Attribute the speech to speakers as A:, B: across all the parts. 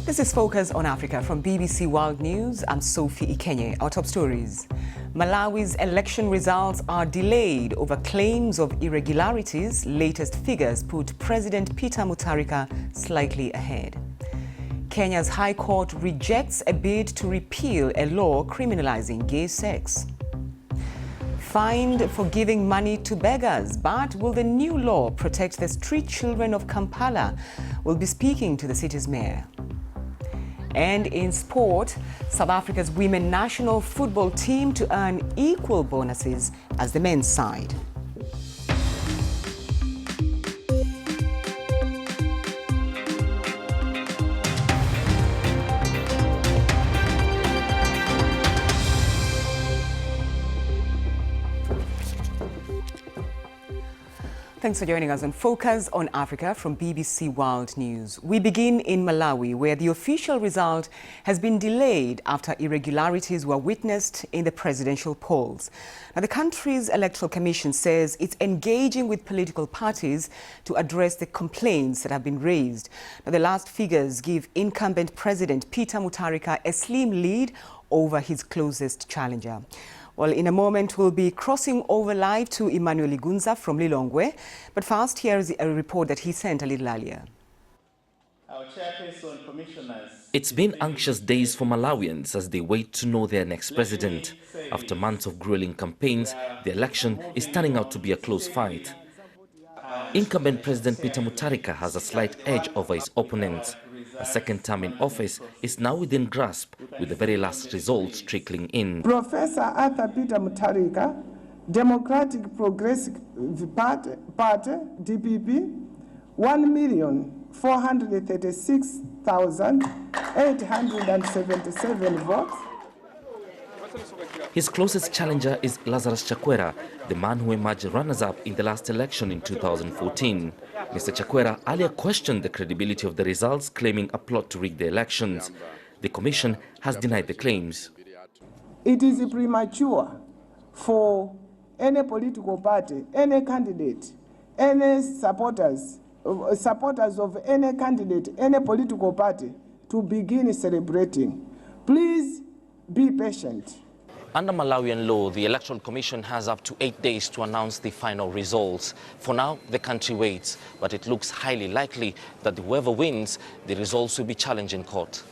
A: This is Focus on Africa from BBC World News. I'm Sophie Ikenye. Our top stories. Malawi's election results are delayed over claims of irregularities. Latest figures put President Peter Mutharika slightly ahead. Kenya's High Court rejects a bid to repeal a law criminalizing gay sex. Fined for giving money to beggars, but will the new law protect the street children of Kampala? We'll be speaking to the city's mayor. And in sport, South Africa's women national football team to earn equal bonuses as the men's side. Thanks for joining us on Focus on Africa from BBC World News. We begin in Malawi, where the official result has been delayed after irregularities were witnessed in the presidential polls. Now, the country's electoral commission says it's engaging with political parties to address the complaints that have been raised. Now, the last figures give incumbent President Peter Mutharika a slim lead over his closest challenger. Well, in a moment, we'll be crossing over live to Emmanuel Igunza from Lilongwe. But first, here is a report that he sent a little earlier.
B: Our chairperson, commissioners.
C: It's been anxious days for Malawians as they wait to know their next president. After months of grueling campaigns, the election is turning out to be a close fight. Incumbent President Peter Mutharika has a slight edge over his opponents. A second term in office is now within grasp, with the very last results trickling in.
D: Professor Arthur Peter Mutharika, Democratic Progressive Party, DPP, 1,436,877 votes.
C: His closest challenger is Lazarus Chakwera, the man who emerged runners-up in the last election in 2014. Mr. Chakwera earlier questioned the credibility of the results, claiming a plot to rig the elections. The commission has denied the claims.
D: It is premature for any political party, any candidate, any supporters of any candidate, any political party to begin celebrating. Please be patient.
C: Under Malawian law, the Electoral Commission has up to 8 days to announce the final results. For now, the country waits, but it looks highly likely that whoever wins, the results will be challenged in court.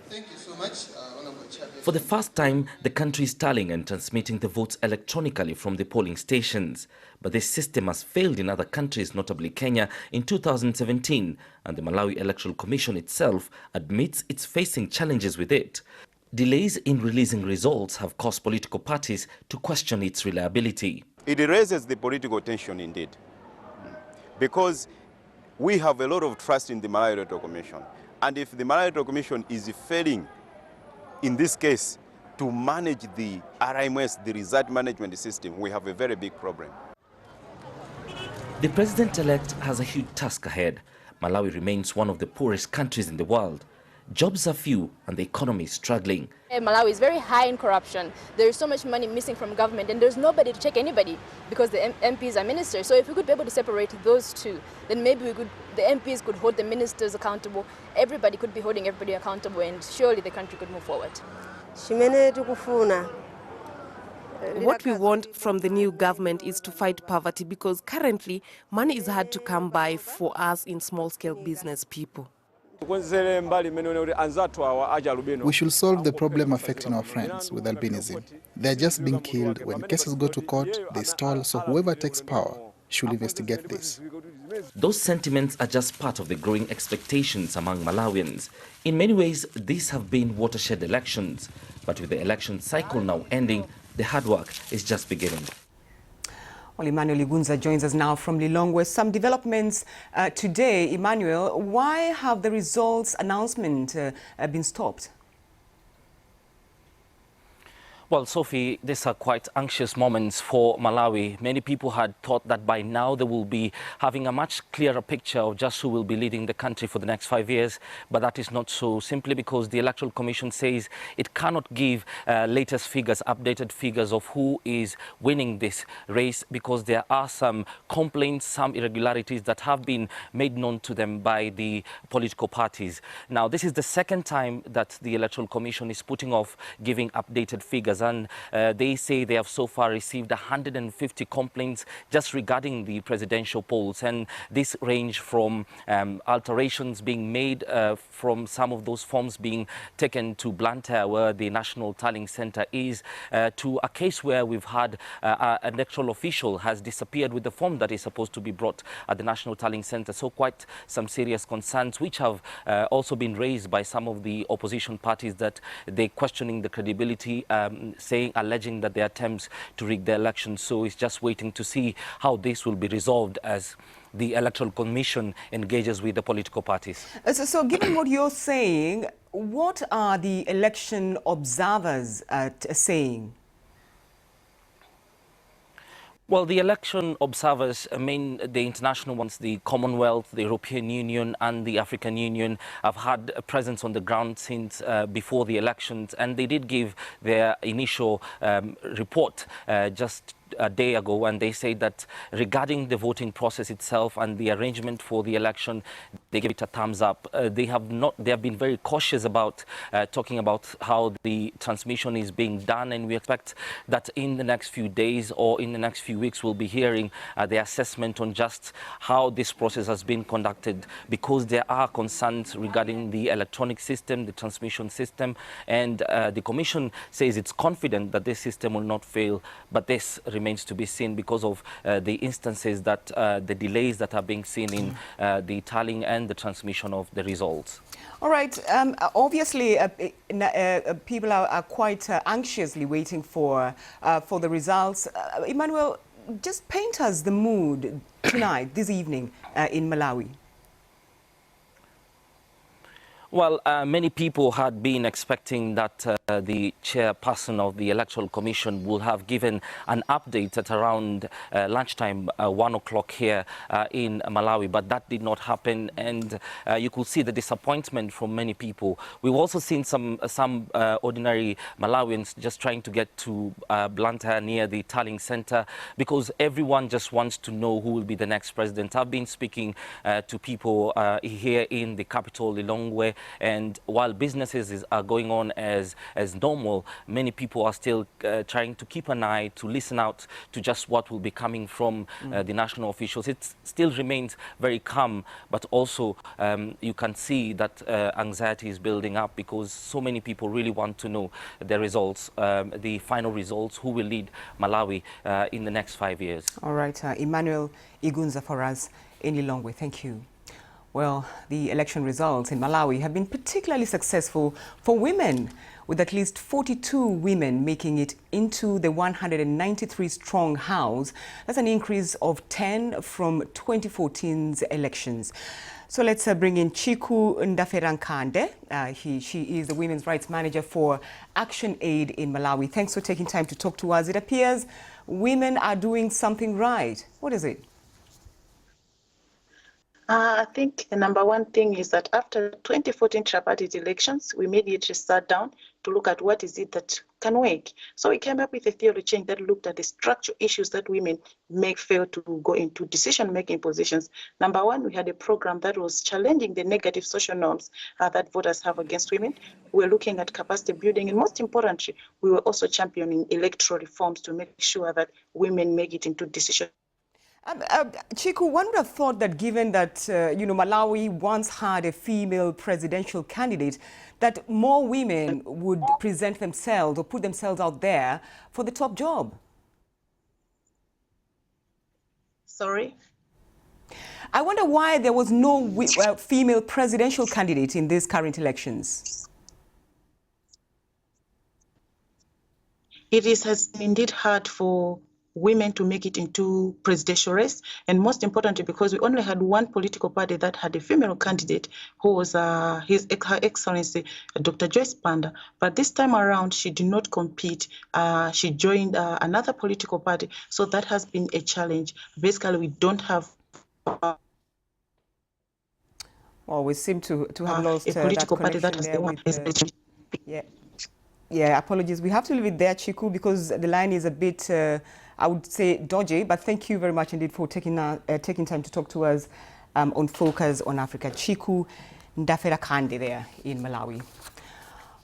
B: Thank you so much, Honorable Chairperson.
C: For the first time, the country is tallying and transmitting the votes electronically from the polling stations. But this system has failed in other countries, notably Kenya, in 2017, and the Malawi Electoral Commission itself admits it's facing challenges with it. Delays in releasing results have caused political parties to question its reliability.
E: It raises the political tension indeed, because we have a lot of trust in the Malawi Electoral Commission. And if the Malawi Electoral Commission is failing, in this case, to manage the RMS, the result management system, we have a very big problem.
C: The president-elect has a huge task ahead. Malawi remains one of the poorest countries in the world. Jobs are few and the economy is struggling.
F: Malawi is very high in corruption. There is so much money missing from government and there's nobody to check anybody because the MPs are ministers. So if we could be able to separate those two, then maybe the MPs could hold the ministers accountable, everybody could be holding everybody accountable, and surely the country could move forward.
G: What we want from the new government is to fight poverty, because currently money is hard to come by for us in small-scale business people.
H: We should solve the problem affecting our friends with albinism. They're just being killed. When cases go to court, they stall, so whoever takes power should investigate this.
C: Those sentiments are just part of the growing expectations among Malawians. In many ways, these have been watershed elections. But with the election cycle now ending, the hard work is just beginning.
A: Well, Emmanuel Igunza joins us now from Lilongwe. Some developments today. Emmanuel, why have the results announcement been stopped?
C: Well, Well, Sophie, these are quite anxious moments for Malawi. Many people had thought that by now they will be having a much clearer picture of just who will be leading the country for the next 5 years, but that is not so, simply because the Electoral Commission says it cannot give latest figures, updated figures of who is winning this race, because there are some complaints, some irregularities that have been made known to them by the political parties. Now, this is the second time that the Electoral Commission is putting off giving updated figures, and they say they have so far received 150 complaints just regarding the presidential polls, and this range from alterations being made from some of those forms being taken to Blantyre, where the National Tallying Centre is, to a case where we've had an electoral official has disappeared with the form that is supposed to be brought at the National Tallying Centre. So quite some serious concerns, which have also been raised by some of the opposition parties, that they're questioning the credibility, alleging that there are attempts to rig the election. So it's just waiting to see how this will be resolved as the Electoral Commission engages with the political parties.
A: So given what you're saying, what are the election observers saying?
C: Well, the election observers, the international ones, the Commonwealth, the European Union and the African Union, have had a presence on the ground since before the elections, and they did give their initial report just a day ago, and they say that regarding the voting process itself and the arrangement for the election, they give it a thumbs up. They have been very cautious about talking about how the transmission is being done, and we expect that in the next few days or in the next few weeks we'll be hearing the assessment on just how this process has been conducted, because there are concerns regarding the electronic system, the transmission system, and the Commission says it's confident that this system will not fail, but this remains to be seen because of the instances that the delays that are being seen in the tallying and the transmission of the results.
A: All right. Obviously, people are quite anxiously waiting for the results. Emmanuel, just paint us the mood tonight, this evening, in Malawi.
C: Well, many people had been expecting that the chairperson of the Electoral Commission will have given an update at around lunchtime, 1 o'clock here in Malawi, but that did not happen, and you could see the disappointment from many people. We've also seen some ordinary Malawians just trying to get to Blantyre near the tallying centre, because everyone just wants to know who will be the next president. I've been speaking to people here in the capital, Lilongwe, and while businesses are going on as normal, many people are still trying to keep an eye, to listen out to just what will be coming from the national officials. It still remains very calm, but also you can see that anxiety is building up, because so many people really want to know the results, the final results, who will lead Malawi in the next 5 years.
A: All right, Emmanuel Igunza for us in Lilongwe. Thank you. Well, the election results in Malawi have been particularly successful for women, with at least 42 women making it into the 193-strong House. That's an increase of 10 from 2014's elections. So let's bring in Chiku Ndaferankande. She is the Women's Rights Manager for Action Aid in Malawi. Thanks for taking time to talk to us. It appears women are doing something right. What is it?
I: I think the number one thing is that after 2014 tripartite elections, we immediately sat down to look at what is it that can work. So we came up with a theory change that looked at the structural issues that women may fail to go into decision-making positions. Number one, we had a program that was challenging the negative social norms that voters have against women. We're looking at capacity building, and most importantly, we were also championing electoral reforms to make sure that women make it into decision.
A: Chiku, one would have thought that given that, Malawi once had a female presidential candidate, that more women would present themselves or put themselves out there for the top job.
I: Sorry?
A: I wonder why there was no female presidential candidate in these current elections.
I: It has been indeed hard for women to make it into presidential race, and most importantly, because we only had one political party that had a female candidate, who was Her Excellency Dr. Joyce Panda. But this time around, she did not compete. She joined another political party, so that has been a challenge. Basically, we don't have
A: well, we seem to have lost
I: a political
A: that
I: party that has
A: there with, yeah, apologies. We have to leave it there, Chiku, because the line is a bit, I would say, dodgy. But thank you very much indeed for taking time to talk to us on Focus on Africa. Chiku Ndafera Kande there in Malawi.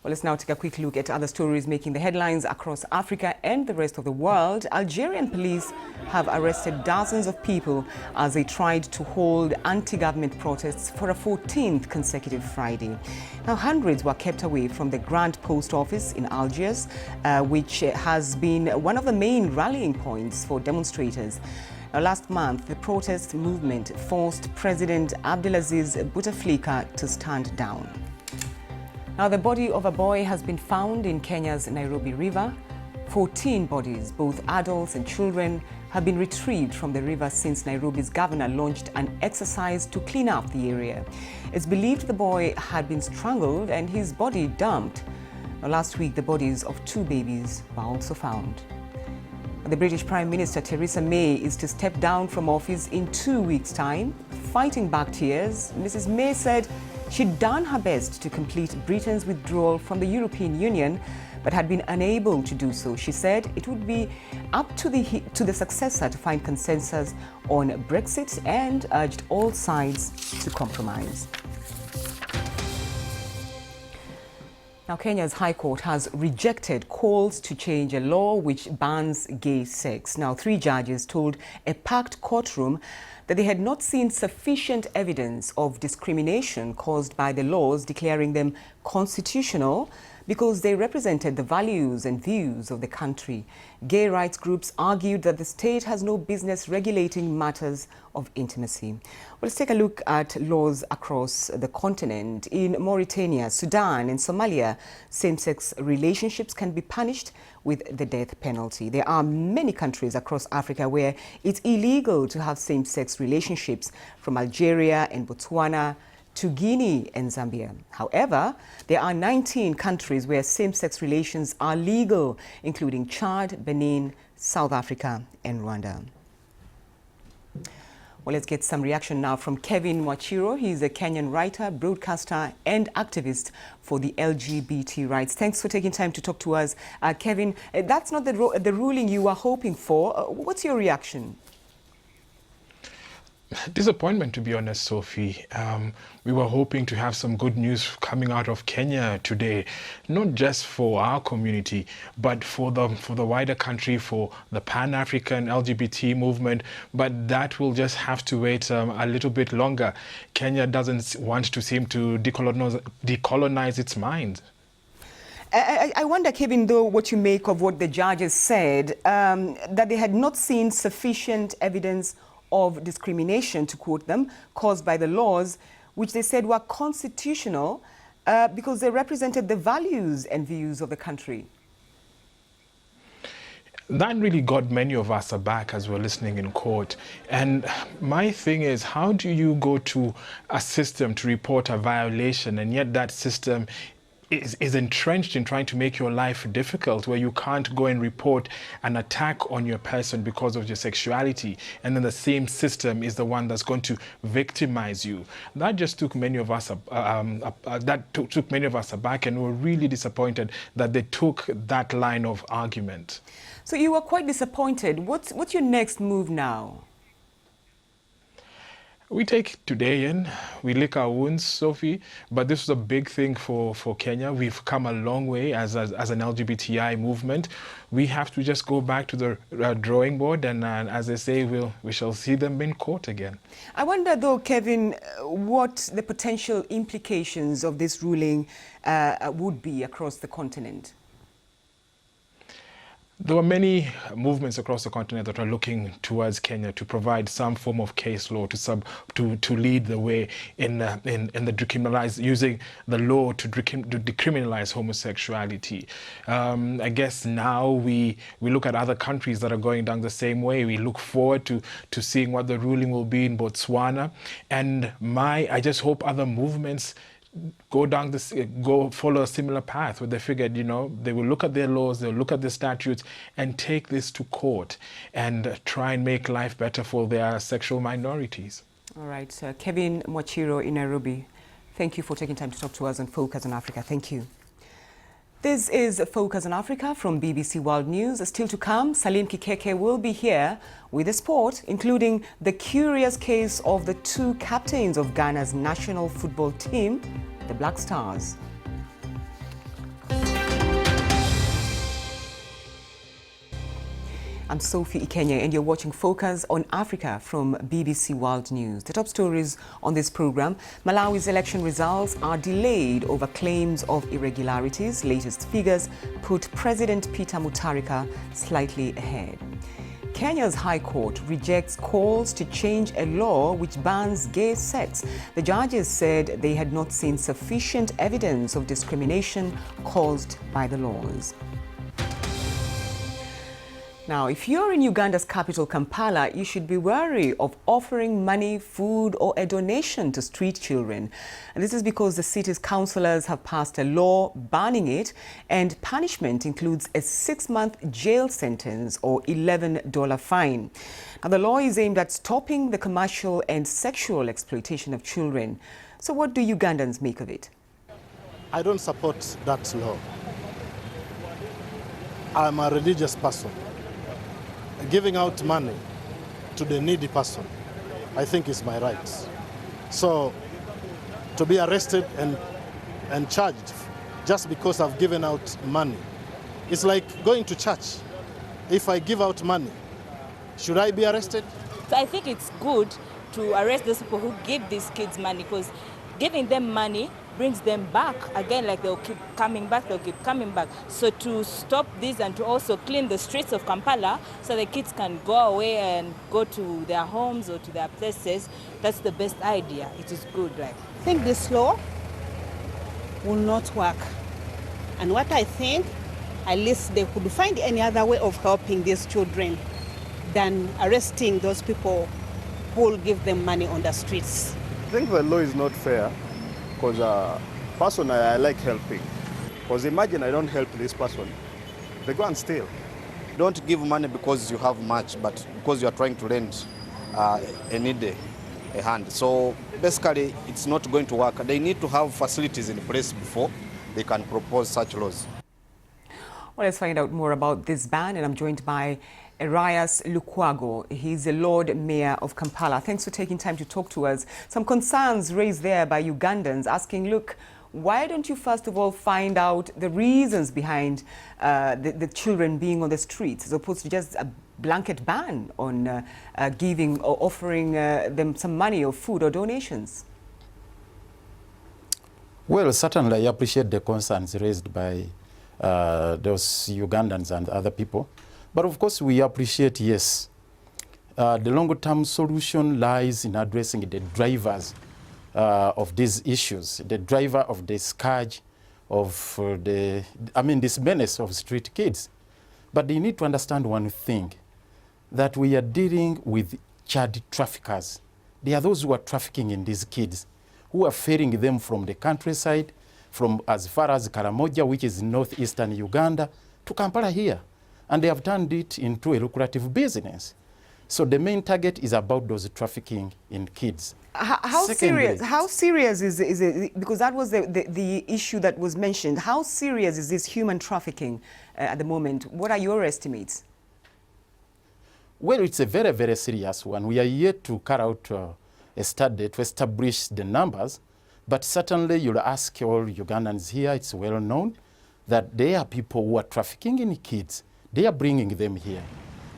A: Well, let's now take a quick look at other stories making the headlines across Africa and the rest of the world. Algerian police have arrested dozens of people as they tried to hold anti-government protests for a 14th consecutive Friday. Now, hundreds were kept away from the Grand Post Office in Algiers, which has been one of the main rallying points for demonstrators. Now, last month, the protest movement forced President Abdelaziz Bouteflika to stand down. Now, the body of a boy has been found in Kenya's Nairobi River. 14 bodies, both adults and children, have been retrieved from the river since Nairobi's governor launched an exercise to clean up the area. It's believed the boy had been strangled and his body dumped. Now, last week, the bodies of 2 babies were also found. The British Prime Minister Theresa May is to step down from office in 2 weeks' time. Fighting back tears, Mrs. May said she'd done her best to complete Britain's withdrawal from the European Union, but had been unable to do so. She said it would be up to the successor to find consensus on Brexit and urged all sides to compromise. Now, Kenya's High Court has rejected calls to change a law which bans gay sex. Now, 3 judges told a packed courtroom that they had not seen sufficient evidence of discrimination caused by the laws, declaring them constitutional because they represented the values and views of the country. Gay rights groups argued that the state has no business regulating matters of intimacy. Well, let's take a look at laws across the continent. In Mauritania, Sudan and Somalia, same-sex relationships can be punished with the death penalty. There are many countries across Africa where it's illegal to have same-sex relationships, from Algeria and Botswana to Guinea and Zambia. However, there are 19 countries where same-sex relations are legal, including Chad, Benin, South Africa, and Rwanda. Well, let's get some reaction now from Kevin Wachiro. He's a Kenyan writer, broadcaster, and activist for the LGBT rights. Thanks for taking time to talk to us. Kevin, that's not the ruling you were hoping for. What's your reaction?
J: Disappointment, to be honest, Sophie. We were hoping to have some good news coming out of Kenya today, not just for our community, but for the wider country, for the Pan-African LGBT movement. But that will just have to wait a little bit longer. Kenya doesn't want to seem to decolonize its mind.
A: I wonder, Kevin, though, what you make of what the judges said, that they had not seen sufficient evidence of discrimination, to quote them, caused by the laws, which they said were constitutional because they represented the values and views of the country.
J: That really got many of us aback as we're listening in court. And my thing is, how do you go to a system to report a violation, and yet that system is entrenched in trying to make your life difficult, where you can't go and report an attack on your person because of your sexuality, and then the same system is the one that's going to victimize you? That just took many of us took many of us aback, and we're really disappointed that they took that line of argument.
A: So you were quite disappointed. What's your next move now?
J: We take today in, we lick our wounds, Sophie, but this was a big thing for Kenya. We've come a long way as an LGBTI movement. We have to just go back to the drawing board, and as they say, we shall see them in court again.
A: I wonder, though, Kevin, what the potential implications of this ruling would be across the continent.
J: There were many movements across the continent that are looking towards Kenya to provide some form of case law to lead the way in the using the law to decriminalize homosexuality. I guess now we look at other countries that are going down the same way. We look forward to seeing what the ruling will be in Botswana, and I just hope other movements follow a similar path, where they figured, they will look at their laws, they'll look at the statutes and take this to court and try and make life better for their sexual minorities.
A: All right, Kevin Mwachiro in Nairobi, thank you for taking time to talk to us on Focus on Africa. Thank you. This is Focus on Africa from BBC World News. Still to come, Salim Kikeke will be here with the sport, including the curious case of the two captains of Ghana's national football team, the Black Stars. I'm Sophie Ikenya, and you're watching Focus on Africa from BBC World News. The top stories on this program: Malawi's election results are delayed over claims of irregularities. Latest figures put President Peter Mutharika slightly ahead. Kenya's High Court rejects calls to change a law which bans gay sex. The judges said they had not seen sufficient evidence of discrimination caused by the laws. Now, if you're in Uganda's capital, Kampala, you should be wary of offering money, food, or a donation to street children. And this is because the city's councillors have passed a law banning it, and punishment includes a 6-month jail sentence or $11 fine. Now, the law is aimed at stopping the commercial and sexual exploitation of children. So what do Ugandans make of it?
K: I don't support that law. I'm a religious person. Giving out money to the needy person, I think is my right. So to be arrested and charged just because I've given out money, it's like going to church. If I give out money, should I be arrested?
L: So I think it's good to arrest those people who give these kids money, because giving them money brings them back again, like they'll keep coming back. So to stop this and to also clean the streets of Kampala so the kids can go away and go to their homes or to their places, that's the best idea. It is good, right?
M: I think this law will not work. And what I think, at least they could find any other way of helping these children than arresting those people who will give them money on the streets.
N: I think the law is not fair, because personally I like helping. Because imagine I don't help this person, they go and steal.
O: Don't give money because you have much, but because you are trying to lend a needy a hand. So basically it's not going to work. They need to have facilities in place before they can propose such laws.
A: Well, let's find out more about this ban, and I'm joined by Arias Lukwago. He's the Lord Mayor of Kampala. Thanks for taking time to talk to us. Some concerns raised there by Ugandans asking, look, why don't you first of all find out the reasons behind the children being on the streets, as opposed to just a blanket ban on giving or offering them some money or food or donations?
P: Well, certainly I appreciate the concerns raised by those Ugandans and other people. But of course, we appreciate, yes, the longer-term solution lies in addressing the drivers of these issues, the driver of the scourge of this menace of street kids. But you need to understand one thing, that we are dealing with child traffickers. They are those who are trafficking in these kids, who are ferrying them from the countryside, from as far as Karamoja, which is northeastern Uganda, to Kampala here. And they have turned it into a lucrative business. So the main target is about those trafficking in kids.
A: How serious is it? Because that was the issue that was mentioned. How serious is this human trafficking at the moment? What are your estimates?
P: Well, it's a very, very serious one. We are yet to carry out a study to establish the numbers. But certainly you'll ask all Ugandans here, it's well known that there are people who are trafficking in kids. They are bringing them here.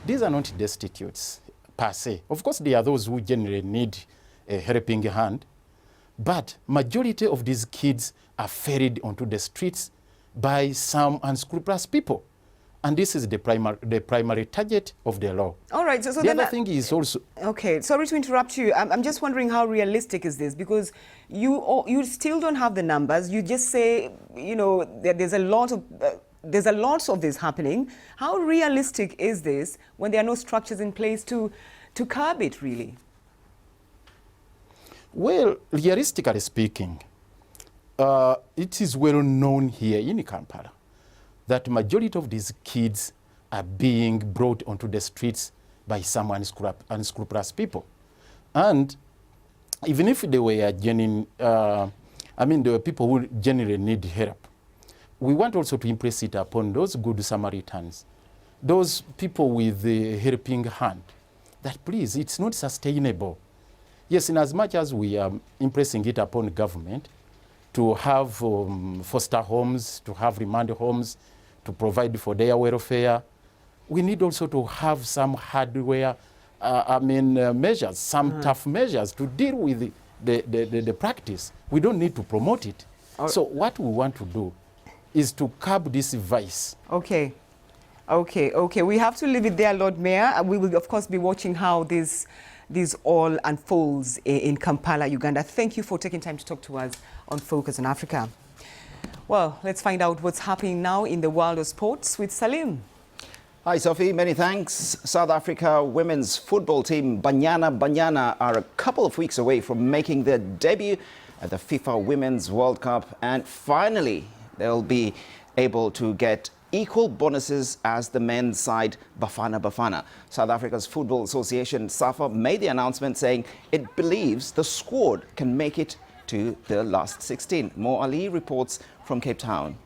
P: These are not destitutes per se. Of course, there are those who generally need a helping hand. But majority of these kids are ferried onto the streets by some unscrupulous people. And this is the primary target of the law.
A: All right. So
P: the other thing is also...
A: Okay, sorry to interrupt you. I'm just wondering how realistic is this? Because you still don't have the numbers. You just say, you know, there's a lot of this happening. How realistic is this when there are no structures in place to curb it, really?
P: Well, realistically speaking, it is well known here in Kampala that majority of these kids are being brought onto the streets by some unscrupulous people. And even if they were there were people who genuinely need help, we want also to impress it upon those good Samaritans, those people with the helping hand, that please, it's not sustainable. Yes, in as much as we are impressing it upon government to have foster homes, to have remand homes, to provide for their welfare, we need also to have some hardware, measures, some tough measures to deal with the practice. We don't need to promote it. So what we want to do is to curb this vice.
A: Okay. We have to leave it there, Lord Mayor. We will, of course, be watching how this all unfolds in Kampala, Uganda. Thank you for taking time to talk to us on Focus on Africa. Well, let's find out what's happening now in the world of sports with Salim.
Q: Hi, Sophie. Many thanks. South Africa women's football team Banyana are a couple of weeks away from making their debut at the FIFA Women's World Cup, and finally they'll be able to get equal bonuses as the men's side Bafana. South Africa's Football Association, SAFA, made the announcement saying it believes the squad can make it to the last 16. Mo Ali reports from Cape Town.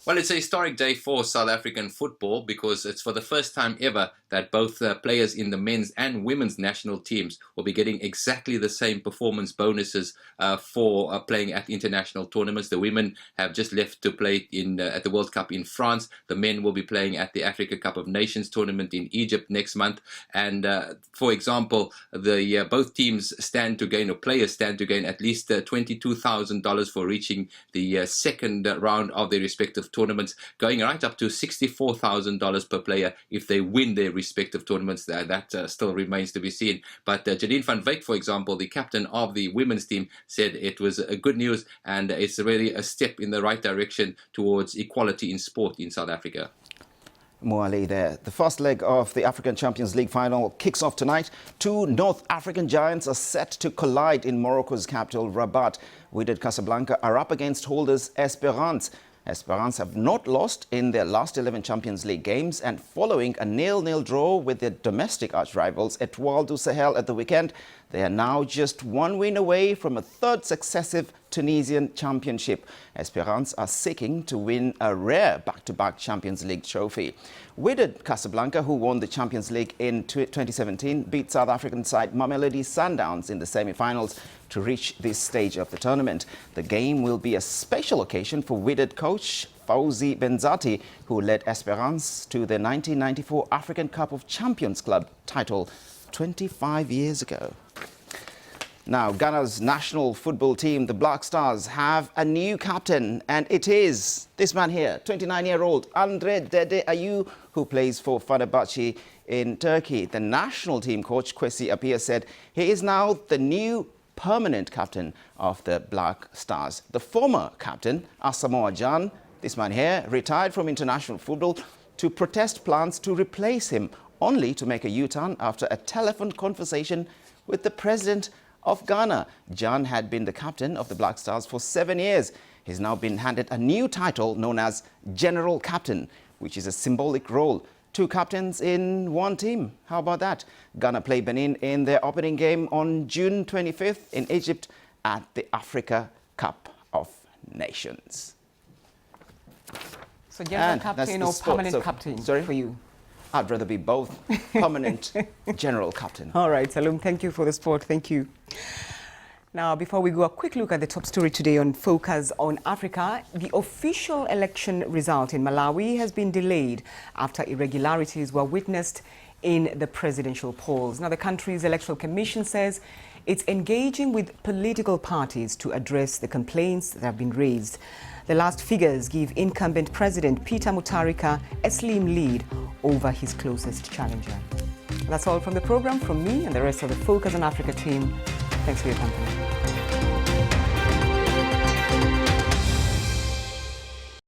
R: Well, it's a historic day for South African football because it's for the first time ever that both players in the men's and women's national teams will be getting exactly the same performance bonuses for playing at international tournaments. The women have just left to play at the World Cup in France. The men will be playing at the Africa Cup of Nations tournament in Egypt next month. And for example, both teams stand to gain, or players stand to gain, at least $22,000 for reaching the second round of their respective tournaments, going right up to $64,000 per player if they win their respective tournaments. That still remains to be seen. But Janine van Wyk, for example, the captain of the women's team, said it was good news and it's really a step in the right direction towards equality in sport in South Africa.
Q: Moali there. The first leg of the African Champions League final kicks off tonight. Two North African giants are set to collide in Morocco's capital, Rabat. Wydad Casablanca are up against holders Esperance. Esperance have not lost in their last 11 Champions League games, and following a 0-0 draw with their domestic arch-rivals Etoile du Sahel at the weekend, they are now just one win away from a third successive Tunisian championship. Esperance are seeking to win a rare back-to-back Champions League trophy. Wydad Casablanca, who won the Champions League in 2017, beat South African side Mamelodi Sundowns in the semi-finals to reach this stage of the tournament. The game will be a special occasion for Wydad coach Fauzi Benzati, who led Esperance to the 1994 African Cup of Champions Club title 25 years ago. Now, Ghana's national football team, the Black Stars, have a new captain, and it is this man here, 29-year-old Andre Dede Ayew, who plays for Fenerbahce in Turkey. The national team coach, Kwesi Appiah, said he is now the new permanent captain of the Black Stars. The former captain, Asamoah Gyan, this man here, retired from international football to protest plans to replace him, only to make a U-turn after a telephone conversation with the president of Ghana. Gyan had been the captain of the Black Stars for 7 years. He's now been handed a new title known as General Captain, which is a symbolic role. Two captains in one team. How about that? Ghana play Benin in their opening game on June 25th in Egypt at the Africa Cup of Nations.
A: So general captain or permanent captain for you?
Q: I'd rather be both. Permanent general captain.
A: All right, Salum, thank you for the sport. Thank you. Now, before we go, a quick look at the top story today on Focus on Africa. The official election result in Malawi has been delayed after irregularities were witnessed in the presidential polls. Now, the country's electoral commission says it's engaging with political parties to address the complaints that have been raised. The last figures give incumbent President Peter Mutharika a slim lead over his closest challenger. That's all from the program from me and the rest of the Focus on Africa team. Thanks for your company.